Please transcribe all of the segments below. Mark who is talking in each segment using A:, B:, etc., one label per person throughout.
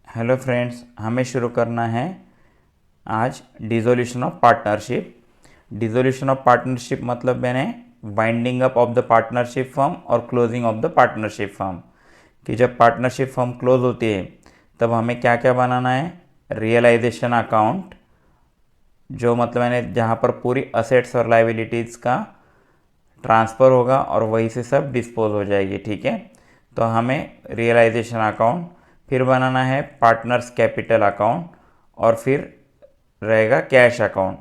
A: Hello friends, हमें शुरू करना है आज dissolution of partnership. Dissolution of partnership मतलब मैंने winding up of the partnership firm और closing of the partnership firm. कि जब पार्टनरशिप फर्म क्लोज होती है तब हमें क्या क्या बनाना है। रियलाइजेशन अकाउंट, जो मतलब मैंने जहाँ पर पूरी असेट्स और लाइबिलिटीज़ का ट्रांसफ़र होगा और वहीं से सब डिस्पोज हो जाएगी। ठीक है, तो हमें रियलाइजेशन अकाउंट, फिर बनाना है पार्टनर्स कैपिटल अकाउंट, और फिर रहेगा कैश अकाउंट।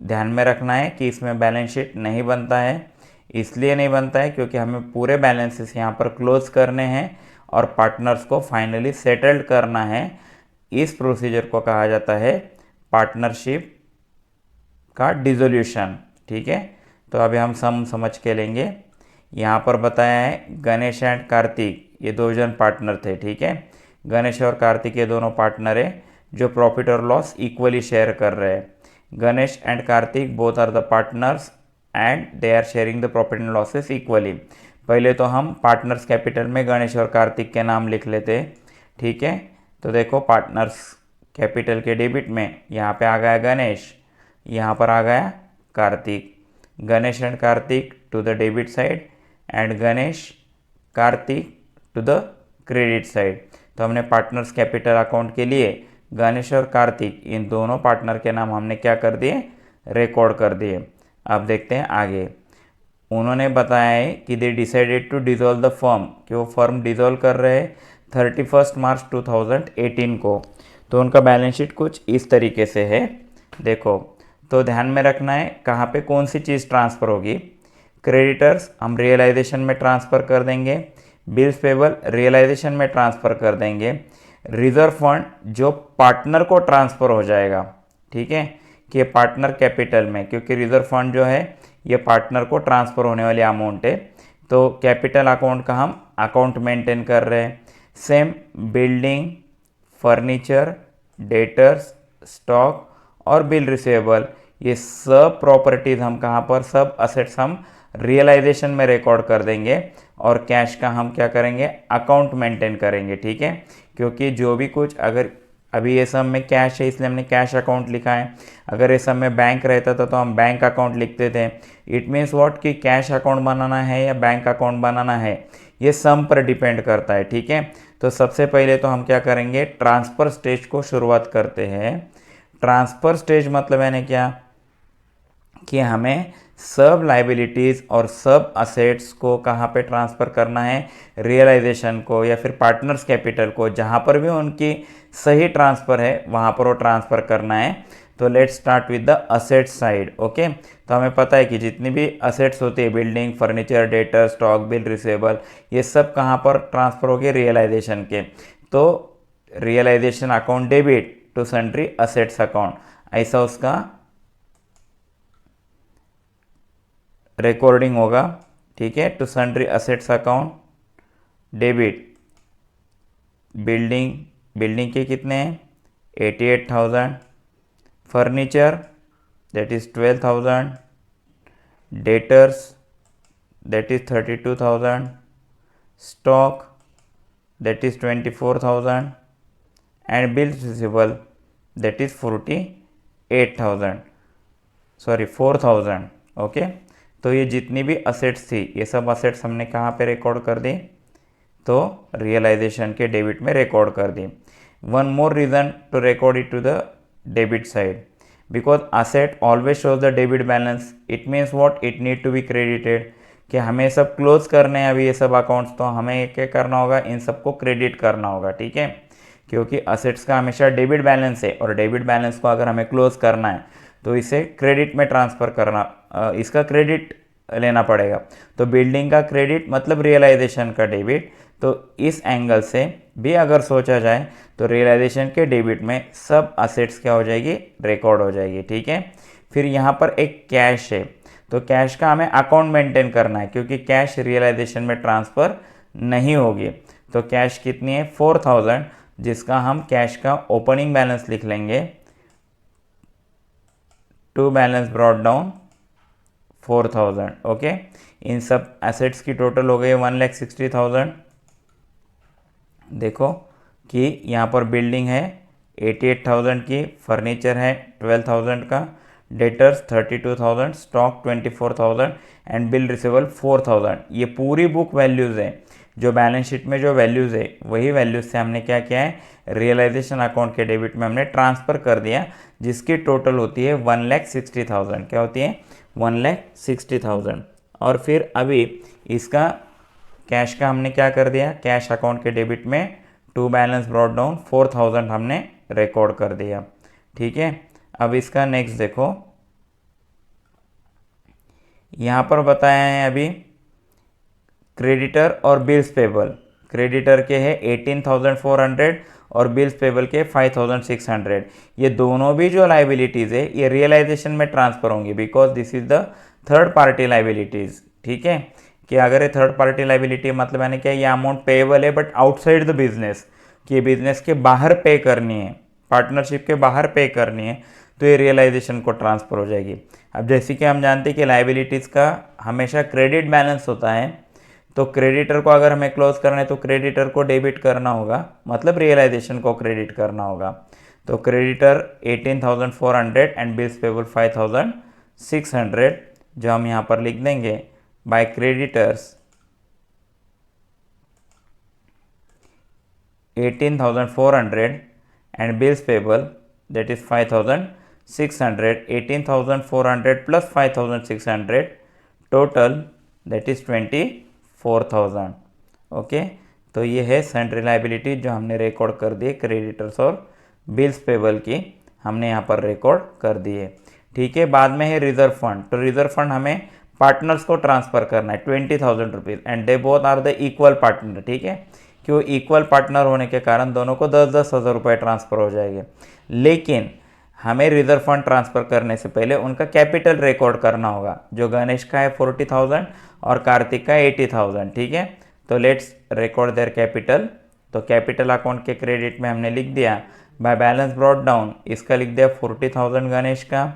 A: ध्यान में रखना है कि इसमें बैलेंस शीट नहीं बनता है। इसलिए नहीं बनता है क्योंकि हमें पूरे बैलेंसेस यहाँ पर क्लोज करने हैं और पार्टनर्स को फाइनली सेटल्ड करना है। इस प्रोसीजर को कहा जाता है पार्टनरशिप का डिसोल्यूशन। ठीक है, तो अभी हम समझ के लेंगे। यहाँ पर बताया है गणेश एंड कार्तिक, ये दो जन पार्टनर थे। ठीक है, गणेश और कार्तिक ये दोनों पार्टनर है जो प्रॉफिट और लॉस इक्वली शेयर कर रहे हैं। Ganesh and Kartik both are the partners and they are sharing the profit and losses equally. पहले तो हम पार्टनर्स कैपिटल में गणेश और कार्तिक के नाम लिख लेते हैं। ठीक है, तो देखो पार्टनर्स कैपिटल के डेबिट में यहाँ पे आ गया गणेश, यहाँ पर आ गया Kartik. Ganesh and Kartik to the debit side and Ganesh Kartik to the credit side. तो हमने पार्टनर्स कैपिटल अकाउंट के लिए गणेश और कार्तिक इन दोनों पार्टनर के नाम हमने क्या कर दिए, रिकॉर्ड कर दिए। अब देखते हैं आगे। उन्होंने बताया है कि they decided to dissolve the firm, कि वो फर्म डिसॉल्व कर रहे हैं 31 मार्च 2018 को। तो उनका बैलेंस शीट कुछ इस तरीके से है। देखो, तो ध्यान में रखना है कहाँ पे कौन सी चीज़ ट्रांसफ़र होगी। क्रेडिटर्स हम रियलाइजेशन में ट्रांसफ़र कर देंगे, बिल्स पेबल रियलाइजेशन में ट्रांसफ़र कर देंगे, रिजर्व फंड जो पार्टनर को ट्रांसफ़र हो जाएगा। ठीक है, कि ये पार्टनर कैपिटल में, क्योंकि रिजर्व फंड जो है ये पार्टनर को ट्रांसफ़र होने वाली अमाउंट है, तो कैपिटल अकाउंट का हम अकाउंट मेंटेन कर रहे हैं। Same building, furniture, debtors, stock और बिल रिसीवेबल, ये सब प्रॉपर्टीज़ हम कहाँ पर, सब असेट्स हम रियलाइजेशन में रिकॉर्ड कर देंगे और कैश का हम क्या करेंगे, अकाउंट मेंटेन करेंगे। ठीक है, क्योंकि जो भी कुछ, अगर अभी ये सब में कैश है इसलिए हमने कैश अकाउंट लिखा है, अगर ये सब में बैंक रहता था तो हम बैंक अकाउंट लिखते थे। इट मीन्स व्हाट, कि कैश अकाउंट बनाना है या बैंक अकाउंट बनाना है ये सम पर डिपेंड करता है। ठीक है, तो सबसे पहले तो हम क्या करेंगे, ट्रांसफ़र स्टेज को शुरुआत करते हैं। ट्रांसफ़र स्टेज मतलब यानी क्या, कि हमें सब लाइबिलिटीज़ और सब असेट्स को कहाँ पे ट्रांसफ़र करना है, रियलाइजेशन को या फिर पार्टनर्स कैपिटल को, जहाँ पर भी उनकी सही ट्रांसफ़र है वहाँ पर वो ट्रांसफ़र करना है। तो let's start with the asset side. Okay, तो हमें पता है कि जितनी भी असेट्स होती है, building, furniture, debtor, stock, bill, receivable, ये सब कहाँ पर ट्रांसफ़र होगी, रियलाइजेशन के। तो realisation account debit to sundry assets account, ऐसा उसका रिकॉर्डिंग होगा। ठीक है, to sundry assets account debit, building के कितने हैं, 88,000, furniture that is 12,000, debtors that is 32,000, stock that is 24,000 and bills receivable that is 48,000, sorry 4,000। Okay, तो ये जितनी भी असेट्स थी ये सब असेट्स हमने कहाँ पे रिकॉर्ड कर दी, तो रियलाइजेशन के डेबिट में रिकॉर्ड कर दी। One more reason to record it to the debit side, because asset always shows the debit balance. It means what, it need to be credited, कि हमें सब क्लोज करने हैं अभी ये सब अकाउंट्स, तो हमें क्या करना होगा, इन सबको क्रेडिट करना होगा। ठीक है, क्योंकि असेट्स का हमेशा डेबिट बैलेंस है और डेबिट बैलेंस को अगर हमें क्लोज करना है तो इसे क्रेडिट में ट्रांसफ़र करना, इसका क्रेडिट लेना पड़ेगा। तो बिल्डिंग का क्रेडिट मतलब रियलाइजेशन का डेबिट। तो इस एंगल से भी अगर सोचा जाए तो रियलाइजेशन के डेबिट में सब असेट्स क्या हो जाएगी, रिकॉर्ड हो जाएगी। ठीक है, फिर यहाँ पर एक कैश है, तो कैश का हमें अकाउंट मेंटेन करना है क्योंकि कैश रियलाइजेशन में ट्रांसफ़र नहीं होगी। तो कैश कितनी है, 4,000, जिसका हम कैश का ओपनिंग बैलेंस लिख लेंगे, to balance brought down 4,000। Okay, इन सब एसेट्स की टोटल हो गई 1,60,000। देखो, कि यहाँ पर बिल्डिंग है 88,000 की, फर्नीचर है 12,000 का, debtors 32,000, stock 24,000 and bill receivable 4,000। ये पूरी बुक वैल्यूज़ है, जो बैलेंस शीट में जो वैल्यूज़ है वही वैल्यूज़ से हमने क्या किया है, रियलाइजेशन अकाउंट के डेबिट में हमने ट्रांसफ़र कर दिया, जिसकी टोटल होती है 1,60,000। क्या होती है? 1,60,000। और फिर अभी इसका कैश का हमने क्या कर दिया, कैश अकाउंट के डेबिट में टू बैलेंस ब्रॉट डाउन 4,000 हमने रिकॉर्ड कर दिया। ठीक है, अब इसका नेक्स्ट देखो, यहाँ पर बताया है अभी क्रेडिटर और बिल्स पेबल। क्रेडिटर के है 18,400 और बिल्स पेबल के 5,600। ये दोनों भी जो लाइबिलिटीज़ है ये रियलाइजेशन में ट्रांसफर होंगी, because this is the third party liabilities. ठीक है, कि अगर ये थर्ड पार्टी लाइबिलिटी मतलब यानी क्या, ये अमाउंट पेएबल है बट आउटसाइड द बिजनेस, कि बिजनेस के बाहर पे करनी है, पार्टनरशिप के बाहर पे करनी है, तो ये रियलाइजेशन को ट्रांसफर हो जाएगी। अब जैसे कि हम जानते हैं कि लाइबिलिटीज़ का हमेशा क्रेडिट बैलेंस होता है, तो क्रेडिटर को अगर हमें क्लोज करना है तो क्रेडिटर को डेबिट करना होगा, मतलब रियलाइजेशन को क्रेडिट करना होगा। तो क्रेडिटर 18,400 एंड बिल्स पेबल 5,600, जो हम यहाँ पर लिख देंगे by creditors 18,400 and bills payable that is 5,600, 18,400 plus 5,600 total that is 24,000। Okay, तो ये है सेंट्रल लाइबिलिटी जो हमने रिकॉर्ड कर दी, क्रेडिटर्स और बिल्स पेबल की हमने यहाँ पर रिकॉर्ड कर दी है। ठीक है, बाद में है रिजर्व फंड। तो रिजर्व फंड हमें पार्टनर्स को ट्रांसफ़र करना है 20,000 rupees and they both are the equal partner. ठीक है, कि वो इक्वल पार्टनर होने के कारण दोनों को 10-10 हज़ार रुपये ट्रांसफ़र हो जाएंगे। लेकिन हमें रिजर्व फंड ट्रांसफ़र करने से पहले उनका कैपिटल रिकॉर्ड करना होगा, जो गणेश का है 40,000 और कार्तिक का 80,000। ठीक है, तो लेट्स रिकॉर्ड देयर कैपिटल। तो कैपिटल अकाउंट के क्रेडिट में हमने लिख दिया बाय बैलेंस ब्रॉट डाउन, इसका लिख दिया 40,000 गणेश का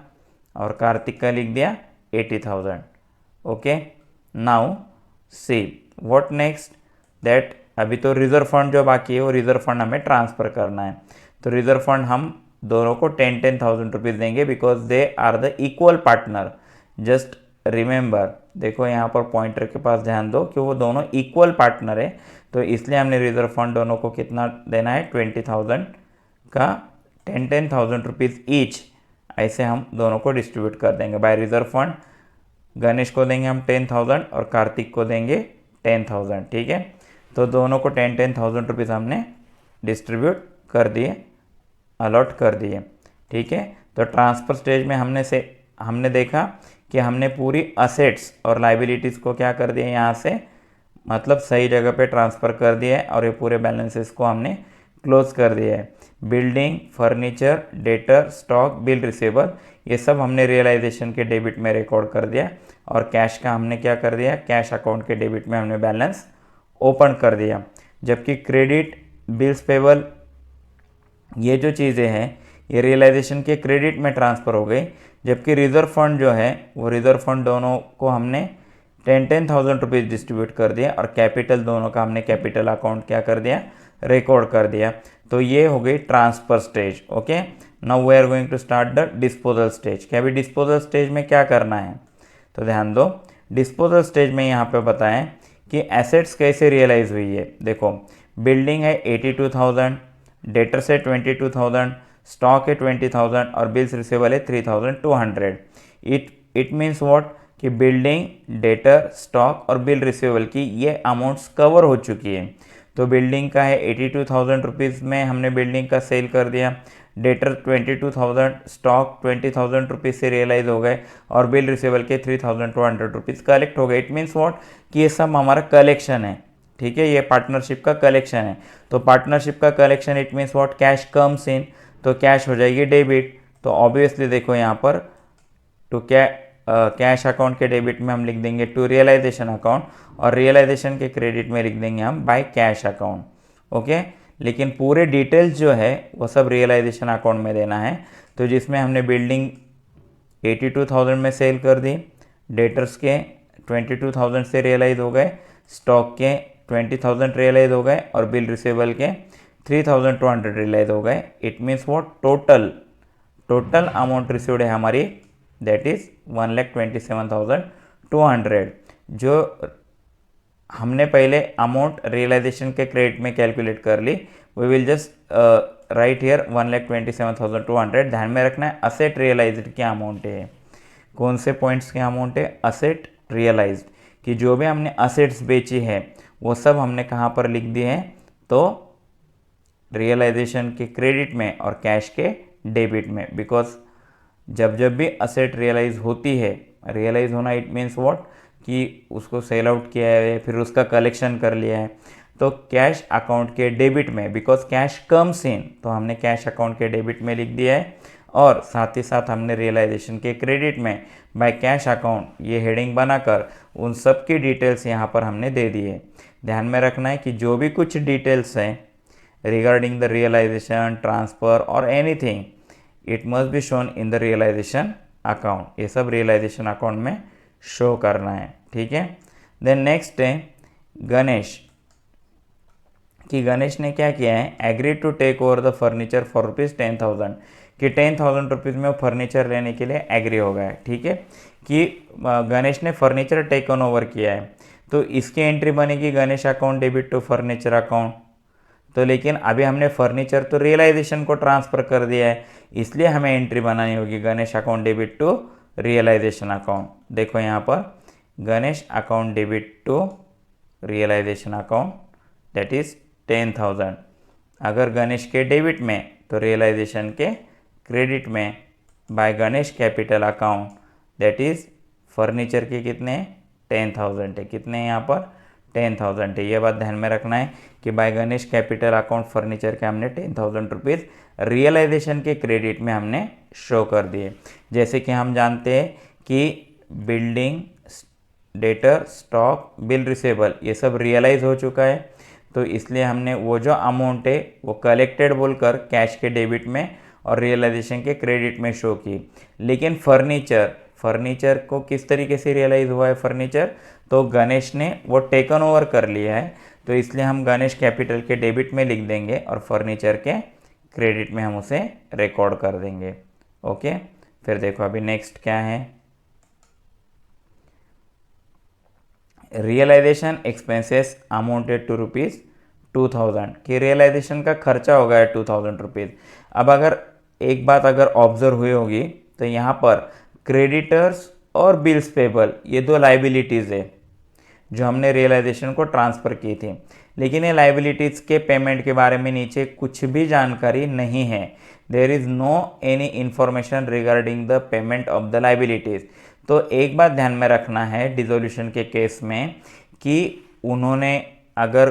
A: और कार्तिक का लिख दिया 80,000। Okay, now see what next, that अभी तो रिजर्व फंड जो बाकी है वो रिजर्व फंड हमें ट्रांसफ़र करना है। तो रिजर्व फंड हम दोनों को 10,000 रुपीज़ देंगे because they are the equal partner. Just remember, देखो यहाँ पर पॉइंटर के पास ध्यान दो कि वो दोनों इक्वल पार्टनर है, तो इसलिए हमने रिजर्व फंड दोनों को कितना देना है, 20,000 का 10,000 रुपीज़ ईच, ऐसे हम दोनों को डिस्ट्रीब्यूट कर देंगे बाय रिजर्व फंड। गणेश को देंगे हम 10,000 और कार्तिक को देंगे 10,000। ठीक है, तो दोनों को 10,000 रुपीज़ हमने डिस्ट्रीब्यूट कर दिए, अलॉट कर दिए। ठीक है, तो ट्रांसफ़र स्टेज में हमने देखा कि हमने पूरी असेट्स और लाइबिलिटीज़ को क्या कर दिया, यहाँ से मतलब सही जगह पे ट्रांसफ़र कर दिया है और ये पूरे बैलेंसेस को हमने क्लोज कर दिया है। Building, furniture, debtor, stock, bill receivable, ये सब हमने रियलाइजेशन के डेबिट में रिकॉर्ड कर दिया और कैश का हमने क्या कर दिया, कैश अकाउंट के डेबिट में हमने बैलेंस ओपन कर दिया। जबकि क्रेडिट, बिल्स पेबल, ये जो चीज़ें हैं ये रियलाइजेशन के क्रेडिट में ट्रांसफ़र हो गई, जबकि रिज़र्व फंड जो है वो रिज़र्व फंड दोनों को हमने 10,000 रुपीज़ डिस्ट्रीब्यूट कर दिया और कैपिटल दोनों का हमने कैपिटल अकाउंट क्या कर दिया, रिकॉर्ड कर दिया। तो ये हो गई transfer stage. Okay, now we are going to start the disposal stage. क्या अभी डिस्पोजल स्टेज में क्या करना है, तो ध्यान दो। डिस्पोजल स्टेज में यहाँ पे बताएं कि एसेट्स कैसे रियलाइज हुई है। देखो, बिल्डिंग है 82,000, डेटर से 22,000, स्टॉक है 20,000 और बिल्स रिसीवेबल है 3,200। इट मीन्स व्हाट, कि बिल्डिंग, डेटर, स्टॉक और बिल रिसीवेबल की ये अमाउंट्स कवर हो चुकी है। तो बिल्डिंग का है 82,000 रुपीज़ में हमने बिल्डिंग का सेल कर दिया, डेटर 22,000, स्टॉक 20,000 रुपीज़ से रियलाइज हो गए और बिल रिसीवेबल के 3,200 रुपीज़ कलेक्ट हो गए। इट मीन्स व्हाट, कि ये सब हमारा कलेक्शन है। ठीक है, ये पार्टनरशिप का कलेक्शन है। तो पार्टनरशिप का collection it means what, cash comes in, तो कैश हो जाएगी डेबिट। तो ऑब्वियसली देखो यहाँ पर टू कैश अकाउंट के डेबिट में हम लिख देंगे टू रियलाइजेशन अकाउंट और रियलाइजेशन के क्रेडिट में लिख देंगे हम बाय कैश अकाउंट। ओके, लेकिन पूरे डिटेल्स जो है वो सब रियलाइजेशन अकाउंट में देना है। तो जिसमें हमने बिल्डिंग 82,000 में सेल कर दी, डेटर्स के 22,000 से रियलाइज हो गए, स्टॉक के 20,000 रियलाइज हो गए और बिल रिसीवेबल के 3200 रियलाइज हो गए। इट मीन्स वो टोटल अमाउंट रिसीव्ड है हमारी, दैट इज 1,27,200। जो हमने पहले अमाउंट रियलाइजेशन के क्रेडिट में कैलकुलेट कर ली, we will just write here 1,27,200। ध्यान में रखना है असेट रियलाइज्ड क्या अमाउंट है, कौन से पॉइंट्स के अमाउंट है, असेट रियलाइज्ड, कि जो भी हमने असेट्स बेची है वो सब हमने कहाँ पर लिख दिए हैं, तो रियलाइजेशन के क्रेडिट में और कैश के डेबिट में। बिकॉज जब जब भी असेट रियलाइज होती है, रियलाइज होना इट मीन्स व्हाट, कि उसको सेल आउट किया है, फिर उसका कलेक्शन कर लिया है, तो कैश अकाउंट के डेबिट में, बिकॉज कैश कम्स इन, तो हमने कैश अकाउंट के डेबिट में लिख दिया है। और साथ ही साथ हमने रियलाइजेशन के क्रेडिट में बाय कैश अकाउंट ये हेडिंग बनाकर उन सब की डिटेल्स यहाँ पर हमने दे दी है। ध्यान में रखना है कि जो भी कुछ डिटेल्स हैं regarding the realization, transfer or anything, it must be shown in the realization account। ये सब realization account में शो करना है, ठीक है। देन नेक्स्ट है गणेश, कि गणेश ने क्या किया है, agree to take over the furniture for ₹10,000, कि 10,000 रुपीज़ में वो फर्नीचर लेने के लिए एग्री हो गया है, ठीक है। कि गणेश ने फर्नीचर टेकन ओवर किया है, तो इसकी एंट्री बनेगी Ganesh account debit to furniture account. तो लेकिन अभी हमने फर्नीचर तो रियलाइजेशन को ट्रांसफ़र कर दिया है, इसलिए हमें एंट्री बनानी होगी Ganesh account debit to realisation account. देखो यहाँ पर Ganesh account debit to realisation account, that is 10,000। अगर गणेश के डेबिट में तो रियलाइजेशन के क्रेडिट में by Ganesh capital account, that is furniture के कितने 10,000 है, कितने हैं यहाँ पर 10,000 है। ये बात ध्यान में रखना है कि by Ganesh capital account furniture के हमने 10,000 रुपीज़ रियलाइजेशन के क्रेडिट में हमने शो कर दिए। जैसे कि हम जानते हैं कि building, debtor, stock, bill receivable ये सब रियलाइज हो चुका है, तो इसलिए हमने वो जो अमाउंट है वो कलेक्टेड बोलकर कैश के डेबिट में और रियलाइजेशन के क्रेडिट में शो की। लेकिन फर्नीचर को किस तरीके से रियलाइज हुआ है फर्नीचर, तो गणेश ने वो टेकन ओवर कर लिया है, तो इसलिए हम गणेश कैपिटल के डेबिट में लिख देंगे और फर्नीचर के क्रेडिट में हम उसे रिकॉर्ड कर देंगे। ओके, फिर देखो अभी नेक्स्ट क्या है, रियलाइजेशन एक्सपेंसेस अमाउंटेड टू ₹2,000, कि रियलाइजेशन का खर्चा हो गया 2,000 रुपीज़। अब अगर एक बात अगर ऑब्जर्व हुई होगी तो यहाँ पर क्रेडिटर्स और बिल्स पेबल ये दो लाइबिलिटीज़ है जो हमने रियलाइजेशन को ट्रांसफ़र की थी, लेकिन ये लाइबिलिटीज़ के पेमेंट के बारे में नीचे कुछ भी जानकारी नहीं है। There is no any information regarding the payment of the liabilities. तो एक बात ध्यान में रखना है डिसोल्यूशन के केस में कि उन्होंने अगर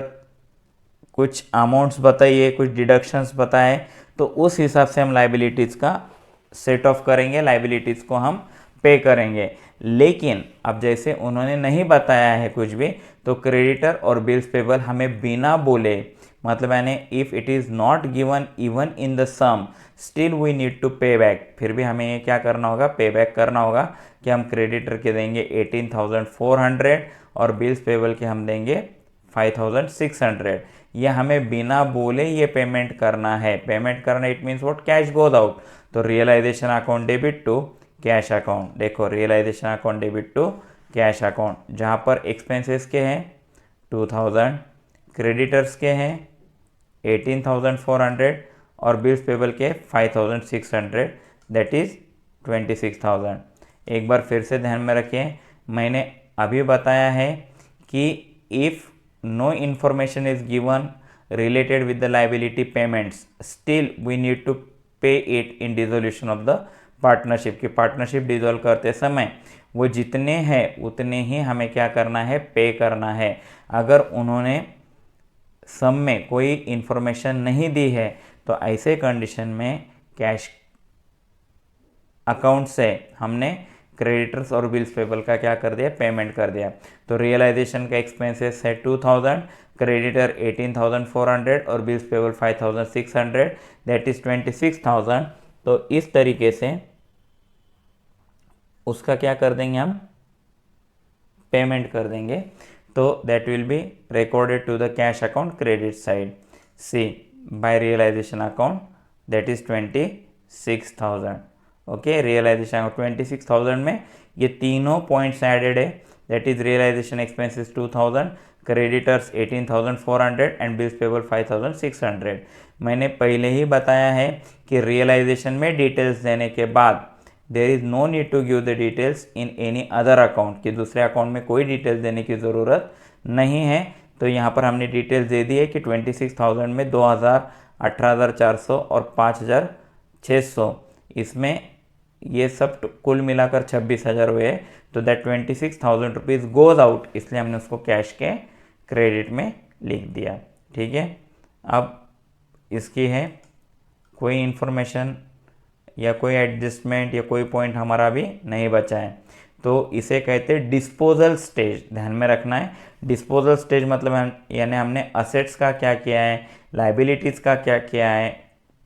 A: कुछ अमाउंट्स बताइए, कुछ डिडक्शंस बताए, तो उस हिसाब से हम लाइबिलिटीज़ का सेट ऑफ करेंगे, लाइबिलिटीज़ को हम पे करेंगे। लेकिन अब जैसे उन्होंने नहीं बताया है कुछ भी, तो क्रेडिटर और बिल्स पेबल हमें बिना बोले, मतलब यानी if it is not given even in the sum still we need to pay back, फिर भी हमें ये क्या करना होगा, पे बैक करना होगा, कि हम क्रेडिटर के देंगे 18,400 और बिल्स पेबल के हम देंगे 5,600। ये हमें बिना बोले ये पेमेंट करना है। पेमेंट करना it means what, cash goes out, तो realisation account debit to cash account. देखो realisation account debit to cash account, जहाँ पर एक्सपेंसेस के हैं 2,000, क्रेडिटर्स के हैं 18,400 और बिल्स पेबल के 5,600, दैट इज़ 26,000। एक बार फिर से ध्यान में रखें, मैंने अभी बताया है कि if no information is given related with the liability payments, still we need to pay it in dissolution of the partnership, कि पार्टनरशिप डिसॉल्व करते समय वो जितने हैं उतने ही हमें क्या करना है, पे करना है। अगर उन्होंने सम में कोई इन्फॉर्मेशन नहीं दी है तो ऐसे कंडीशन में कैश अकाउंट से हमने क्रेडिटर्स और बिल्स पेबल का क्या कर दिया, पेमेंट कर दिया। तो रियलाइजेशन का एक्सपेंसेस है 2,000, क्रेडिटर 18,400 और बिल्स पेबल 5,600, दैट इज 26,000। तो इस तरीके से उसका क्या कर देंगे, हम पेमेंट कर देंगे, तो that will be recorded to the cash account credit side. See by realisation account that is 26,000। Okay, realisation account 26,000 में ये तीनों पॉइंट्स एडेड है, that is realisation expenses 2,000, creditors 18,400 and bills payable 5,600। मैंने पहले ही बताया है कि रियलाइजेशन में डिटेल्स देने के बाद there is no need to give the details in any other account, कि दूसरे अकाउंट में कोई डिटेल्स देने की ज़रूरत नहीं है। तो यहाँ पर हमने डिटेल्स दे दी है कि 26,000 में 2,000, 18,400 और 5,600, इसमें ये सब कुल मिलाकर 26,000 हुए। तो दैट 26,000 रुपीज़ गोज आउट, इसलिए हमने उसको कैश के क्रेडिट में लिख दिया। ठीक है, अब इसकी है कोई इन्फॉर्मेशन या कोई एडजस्टमेंट या कोई पॉइंट हमारा भी नहीं बचा है, तो इसे कहते हैं डिस्पोजल स्टेज। ध्यान में रखना है, डिस्पोजल स्टेज मतलब यानी हमने असेट्स का क्या किया है, लाइबिलिटीज़ का क्या किया है,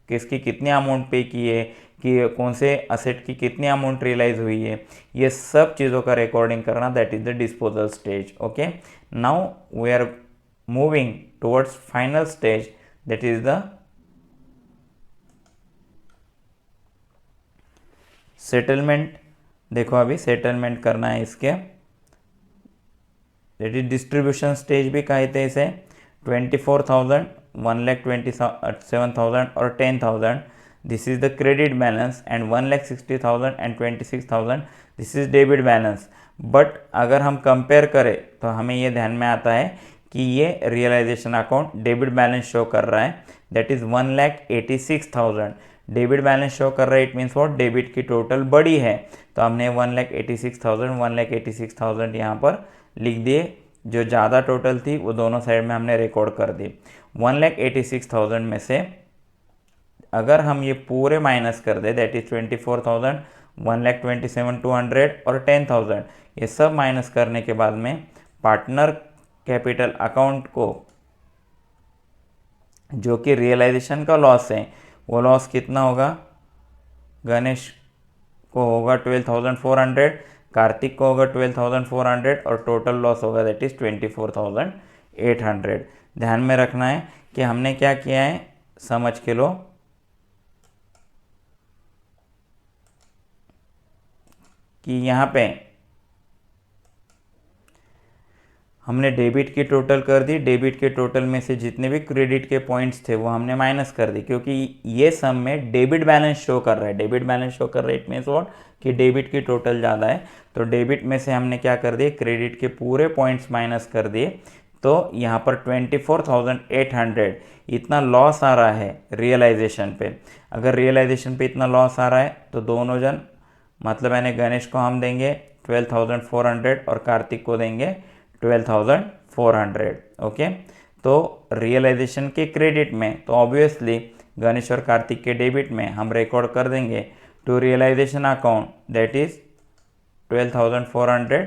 A: किसकी कितनी अमाउंट पे की है, कि कौन से असेट की कितनी अमाउंट रियलाइज हुई है, ये सब चीज़ों का रिकॉर्डिंग करना, that is the disposal stage. Okay, now we are moving towards final stage, that is the settlement. देखो अभी सेटलमेंट करना है इसके, दैट इज डिस्ट्रीब्यूशन स्टेज भी कहते हैं इसे। 24,000, 1,27,000 और 10,000, this is the credit balance, and 1,60,000 and 26,000 this is debit balance. But अगर हम कंपेयर करें तो हमें ये ध्यान में आता है कि ये realisation account debit balance show कर रहा है, that is 1,86,000 debit balance show कर रहा है। इट मीन्स वॉट, डेबिट की टोटल बड़ी है, तो हमने 1,86,000 यहाँ पर लिख दिए। जो ज़्यादा टोटल थी वो दोनों साइड में हमने रिकॉर्ड कर दी। 1,86,000 में से अगर हम ये पूरे माइनस कर दे, दैट इज 24,000, 1,27,200 और 10,000, ये सब माइनस करने के बाद में पार्टनर कैपिटल अकाउंट को जो कि रियलाइजेशन का लॉस है, वो लॉस कितना होगा, गणेश को होगा 12,400, कार्तिक को होगा 12,400 और टोटल लॉस होगा दैट इज 24,800। ध्यान में रखना है कि हमने क्या किया है, समझ के लो कि यहाँ पे हमने डेबिट की टोटल कर दी, डेबिट के टोटल में से जितने भी क्रेडिट के पॉइंट्स थे वो हमने माइनस कर दी, क्योंकि ये सम में डेबिट बैलेंस शो कर रहा है। डेबिट बैलेंस शो कर रहा है, इट मीन्स व्हाट, कि डेबिट की टोटल ज़्यादा है, तो डेबिट में से हमने क्या कर दिए, क्रेडिट के पूरे पॉइंट्स माइनस कर दिए। तो यहाँ पर 24,800 इतना लॉस आ रहा है रियलाइजेशन पे। अगर रियलाइजेशन पे इतना लॉस आ रहा है तो दोनों जन, मतलब यानी गणेश को हम देंगे 12,400 और कार्तिक को देंगे 12,400। ओके, तो रियलाइजेशन के क्रेडिट में तो ऑब्वियसली गणेश और कार्तिक के डेबिट में हम रिकॉर्ड कर देंगे to realisation account, that is 12,400,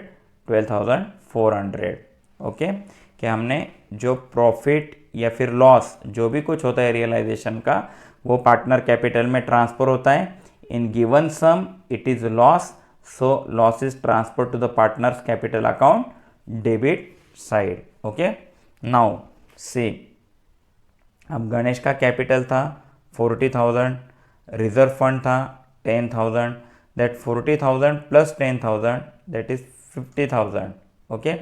A: 12,400। Okay, कि हमने जो प्रॉफिट या फिर लॉस जो भी कुछ होता है रियलाइजेशन का, वो पार्टनर कैपिटल में ट्रांसफर होता है। In given sum it is loss, so loss is transfer to the partners capital account debit side. Okay, now see, अब गणेश का कैपिटल था 40,000, रिजर्व फंड था 10,000, that 40,000 plus 10,000 that is 50,000। Okay,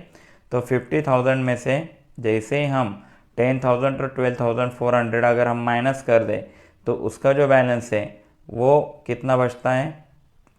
A: तो 50,000 में से जैसे ही हम 10,000 और 12,400 अगर हम माइनस कर दें तो उसका जो बैलेंस है वो कितना बचता है,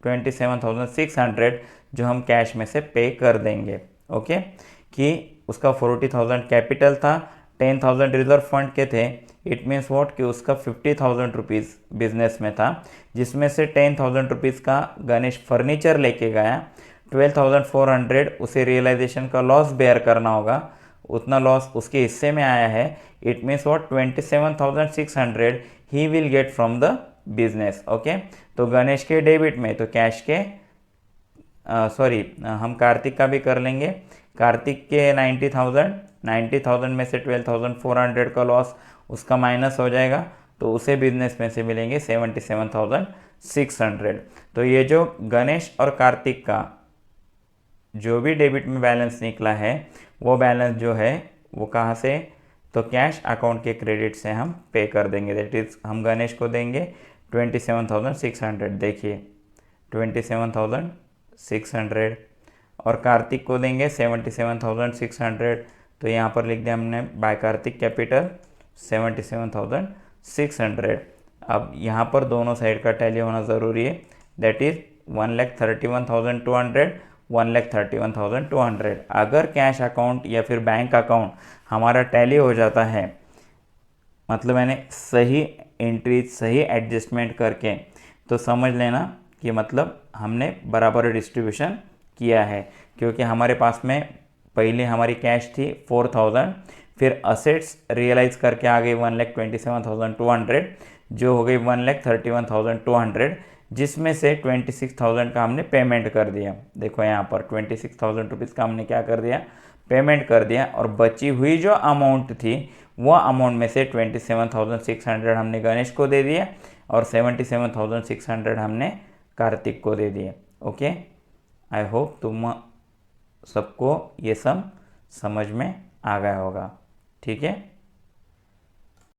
A: 27,600, जो हम कैश में से पे कर देंगे। ओके, कि उसका 40,000 कैपिटल था, 10,000 रिजर्व फंड के थे, इट मीन्स वॉट, कि उसका 50,000 रुपीज़ बिजनेस में था, जिसमें से 10,000 रुपीज़ का गणेश फर्नीचर लेके गया, 12,400 उसे रियलाइजेशन का लॉस बेयर करना होगा, उतना लॉस उसके हिस्से में आया है। It means what, 27,600 he will get from the business. Okay, तो गणेश के डेबिट में तो कैश के हम कार्तिक का भी कर लेंगे। कार्तिक के 90,000 में से 12,400 का लॉस उसका माइनस हो जाएगा, तो उसे बिजनेस में से मिलेंगे 77,600। तो ये जो गणेश और कार्तिक का जो भी डेबिट में बैलेंस निकला है, वो बैलेंस जो है वो कहाँ से, तो कैश अकाउंट के क्रेडिट से हम पे कर देंगे। दैट इज़ हम गणेश को देंगे 27,600, देखिए 27,600, और कार्तिक को देंगे 77,600। तो यहाँ पर लिख दिया हमने बाय कार्तिक कैपिटल 77,600। अब यहाँ पर दोनों साइड का टैली होना ज़रूरी है। That is 1,31,200, 1,31,200। अगर कैश अकाउंट या फिर बैंक अकाउंट हमारा टैली हो जाता है, मतलब मैंने सही एंट्री सही एडजस्टमेंट करके, तो समझ लेना कि मतलब हमने बराबर डिस्ट्रीब्यूशन किया है। क्योंकि हमारे पास में पहले हमारी कैश थी 4,000, फिर असेट्स रियलाइज करके आ गई 1,27,200, जो हो गई 1,31,200, जिसमें से 26,000 का हमने पेमेंट कर दिया। देखो यहाँ पर 26,000 रुपीज़ का हमने क्या कर दिया, पेमेंट कर दिया। और बची हुई जो अमाउंट थी वो अमाउंट में से 27,600 हमने गणेश को दे दिया और 77,600 हमने कार्तिक को दे दिया। ओके, आई होप तुम सबको ये सब समझ में आ गया होगा। ठीक है।